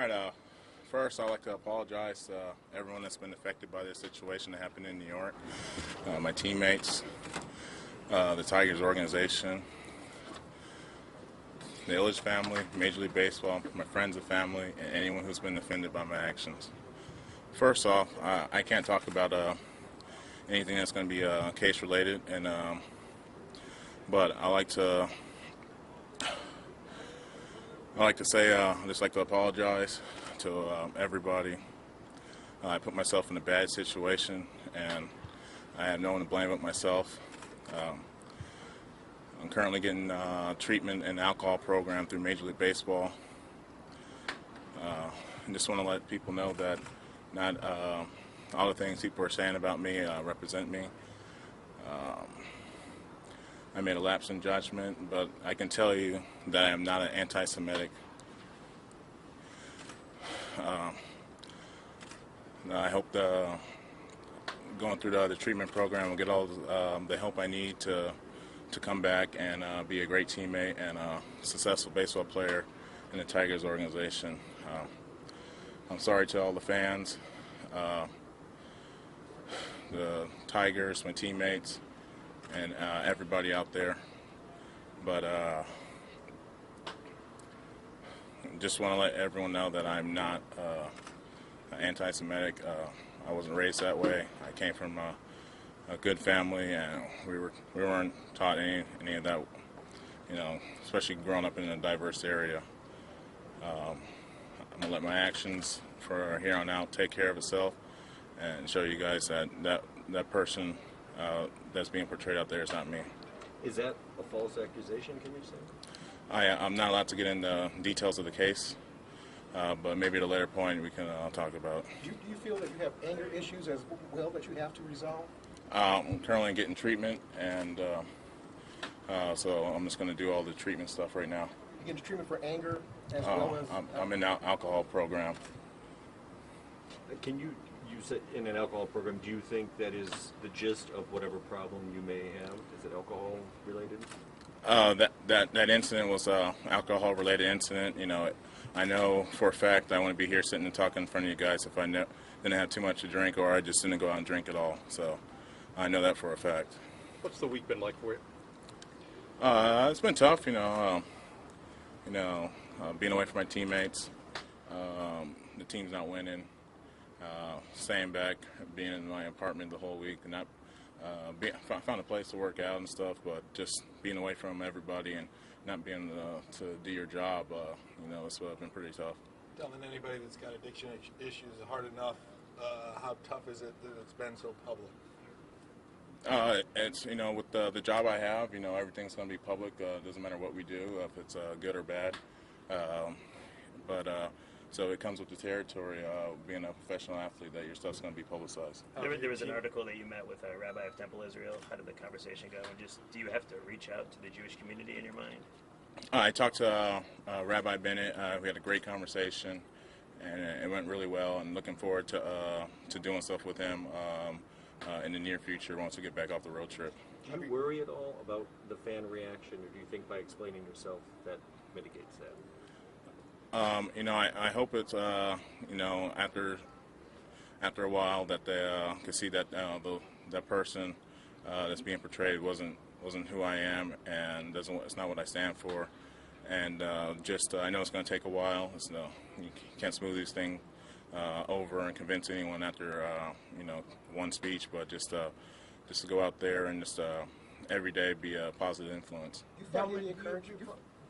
right. First, I'd like to apologize to everyone that's been affected by this situation that happened in New York. My teammates, the Tigers organization, the Illich family, Major League Baseball, my friends and family, and anyone who's been offended by my actions. First off, I can't talk about anything that's going to be case related, and but I like to say I just like to apologize to everybody. I put myself in a bad situation, and I have no one to blame but myself. I'm currently getting treatment and alcohol program through Major League Baseball. I just want to let people know that not all the things people are saying about me represent me. I made a lapse in judgment, but I can tell you that I am not an anti-Semitic. I hope going through the treatment program will get all the help I need to come back and be a great teammate and a successful baseball player in the Tigers organization. I'm sorry to all the fans, the Tigers, my teammates, and everybody out there, but just want to let everyone know that I'm not anti-Semitic. I wasn't raised that way. I came from a good family, and we weren't taught any of that, especially growing up in a diverse area. I'm gonna let my actions for here on out take care of itself and show you guys that person that's being portrayed out there is not me. Is that a false accusation, can you say? I'm not allowed to get into details of the case, but maybe at a later point we can talk about. Do you feel that you have anger issues as well that you have to resolve? I'm currently getting treatment, and so I'm just going to do all the treatment stuff right now. You getting treatment for anger as well as... I'm in an alcohol program. Can you said in an alcohol program, do you think that is the gist of whatever problem you may have? Is it alcohol related? That incident was an alcohol related incident. I know for a fact I wouldn't be here sitting and talking in front of you guys if I didn't have too much to drink, or I just didn't go out and drink at all. So I know that for a fact. What's the week been like for you? It's been tough, being away from my teammates. The team's not winning. Staying back, being in my apartment the whole week, and not found a place to work out and stuff, but just being away from everybody and not being to do your job, it's been pretty tough. Telling anybody that's got addiction issues is hard enough. How tough is it that it's been so public? It's with the job I have, everything's going to be public. Doesn't matter what we do, if it's good or bad. So it comes with the territory, being a professional athlete, that your stuff's going to be publicized. There was an article that you met with a rabbi of Temple Israel. How did the conversation go? And do you have to reach out to the Jewish community in your mind? I talked to Rabbi Bennett. We had a great conversation, and it went really well. And looking forward to doing stuff with him in the near future once we get back off the road trip. Do you worry at all about the fan reaction, or do you think by explaining yourself that mitigates that? I hope it's after a while that they can see that that person that's being portrayed wasn't who I am, and it's not what I stand for, and I know it's going to take a while. You can't smooth these things over and convince anyone after one speech, but just to go out there and just every day be a positive influence. Do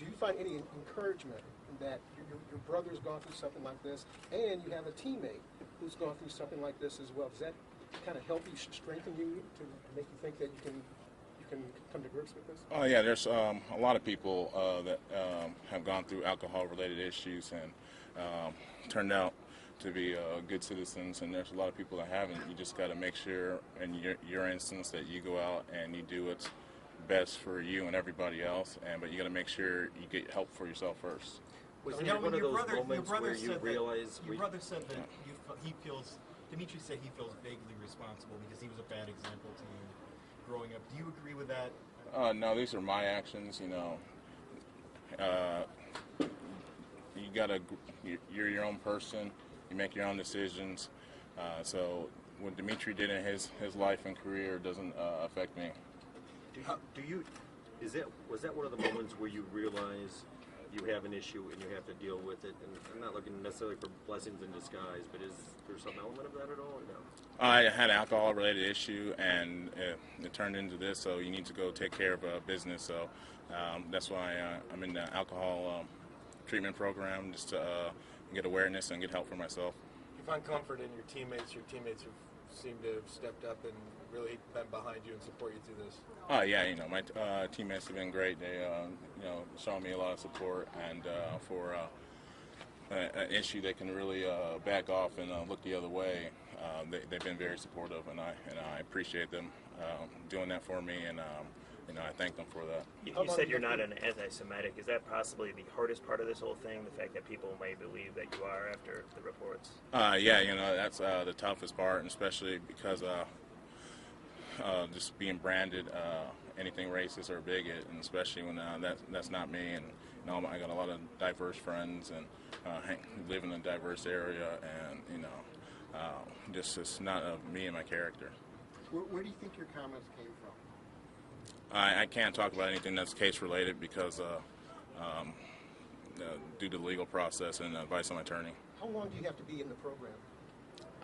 you find any encouragement that your brother's gone through something like this, and you have a teammate who's gone through something like this as well? Does that kind of help you, strengthen you to make you think that you can come to grips with this? Oh yeah, there's a lot of people that have gone through alcohol-related issues and turned out to be good citizens, and there's a lot of people that haven't. You just got to make sure, in your instance, that you go out and you do what's best for you and everybody else, but you got to make sure you get help for yourself first. Was there one of those moments where you realized... Your brother said that Dimitri said he feels vaguely responsible because he was a bad example to you growing up. Do you agree with that? No, these are my actions, you're your own person. You make your own decisions. So what Dimitri did in his life and career doesn't affect me. Was that one of the moments where you realize you have an issue and you have to deal with it? And I'm not looking necessarily for blessings in disguise, but is there some element of that at all, or no? I had an alcohol-related issue, and it turned into this. So you need to go take care of business. So that's why I'm in the alcohol treatment program, just to get awareness and get help for myself. You find comfort in your teammates who seem to have stepped up and really been behind you and support you through this. Yeah, my teammates have been great. They, shown me a lot of support, and for an issue they can really back off and look the other way. They've been very supportive, and I appreciate them doing that for me, and I thank them for that. You said you're not an anti-Semitic. Is that possibly the hardest part of this whole thing, the fact that people may believe that you are after the reports? Yeah, that's the toughest part, and especially because just being branded anything racist or bigot, and especially when that's not me. And I got a lot of diverse friends and live in a diverse area, and just it's not me and my character. Where do you think your comments came from? I can't talk about anything that's case related because due to the legal process and advice on my attorney. How long do you have to be in the program?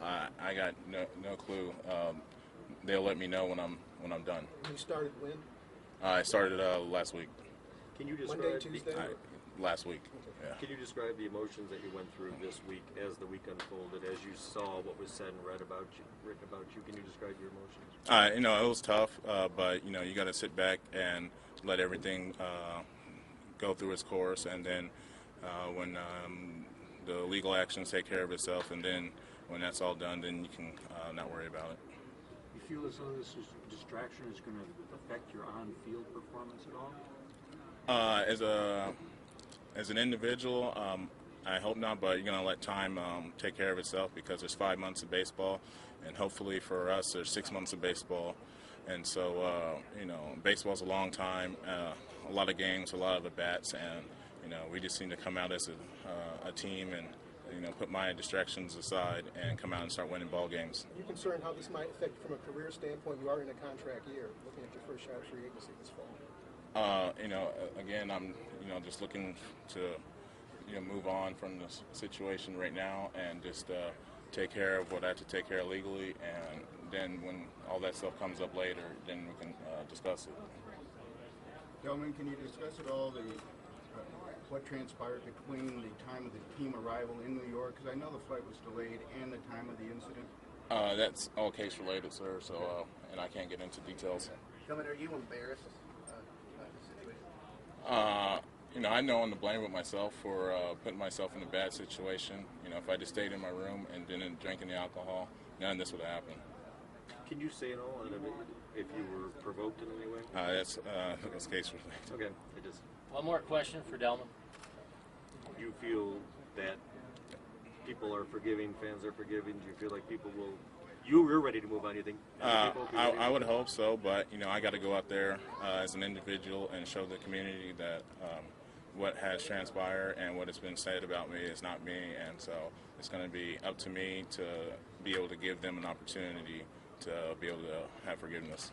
I got no clue. They'll let me know when I'm done. You started when? I started last week. Can you describe Monday, Tuesday? Last week. Okay. Yeah. Can you describe the emotions that you went through this week as the week unfolded, as you saw what was said and written about you? Can you describe your emotions? It was tough, but you got to sit back and let everything go through its course, and then when the legal actions take care of itself, and then when that's all done, then you can not worry about it. You feel as though this distraction is going to affect your on-field performance at all? As an individual, I hope not, but you're going to let time take care of itself, because there's 5 months of baseball, and hopefully for us there's 6 months of baseball. And so, baseball's a long time, a lot of games, a lot of at-bats, and, we just need to come out as a team and, put my distractions aside and come out and start winning ball games. Are you concerned how this might affect you from a career standpoint? You are in a contract year, looking at your first shot at free agency this fall. Again, I'm, just looking to, move on from this situation right now and just take care of what I have to take care of legally, and then when all that stuff comes up later, then we can discuss it. Delmon, can you discuss at all what transpired between the time of the team arrival in New York? Because I know the flight was delayed, and the time of the incident. That's all case related, sir. So, and I can't get into details. Delmon, are you embarrassed by the situation? I know I'm to blame with myself for putting myself in a bad situation. If I just stayed in my room and didn't drink any alcohol, none of this would have happened. Can you say at all if you were provoked in any way? That's case related. Okay, it just. One more question for Delmon. Do you feel that people are forgiving, fans are forgiving? Do you feel like people will? You're ready to move on, you think? I would hope so, but I got to go out there as an individual and show the community that what has transpired and what has been said about me is not me, and so it's going to be up to me to be able to give them an opportunity to be able to have forgiveness.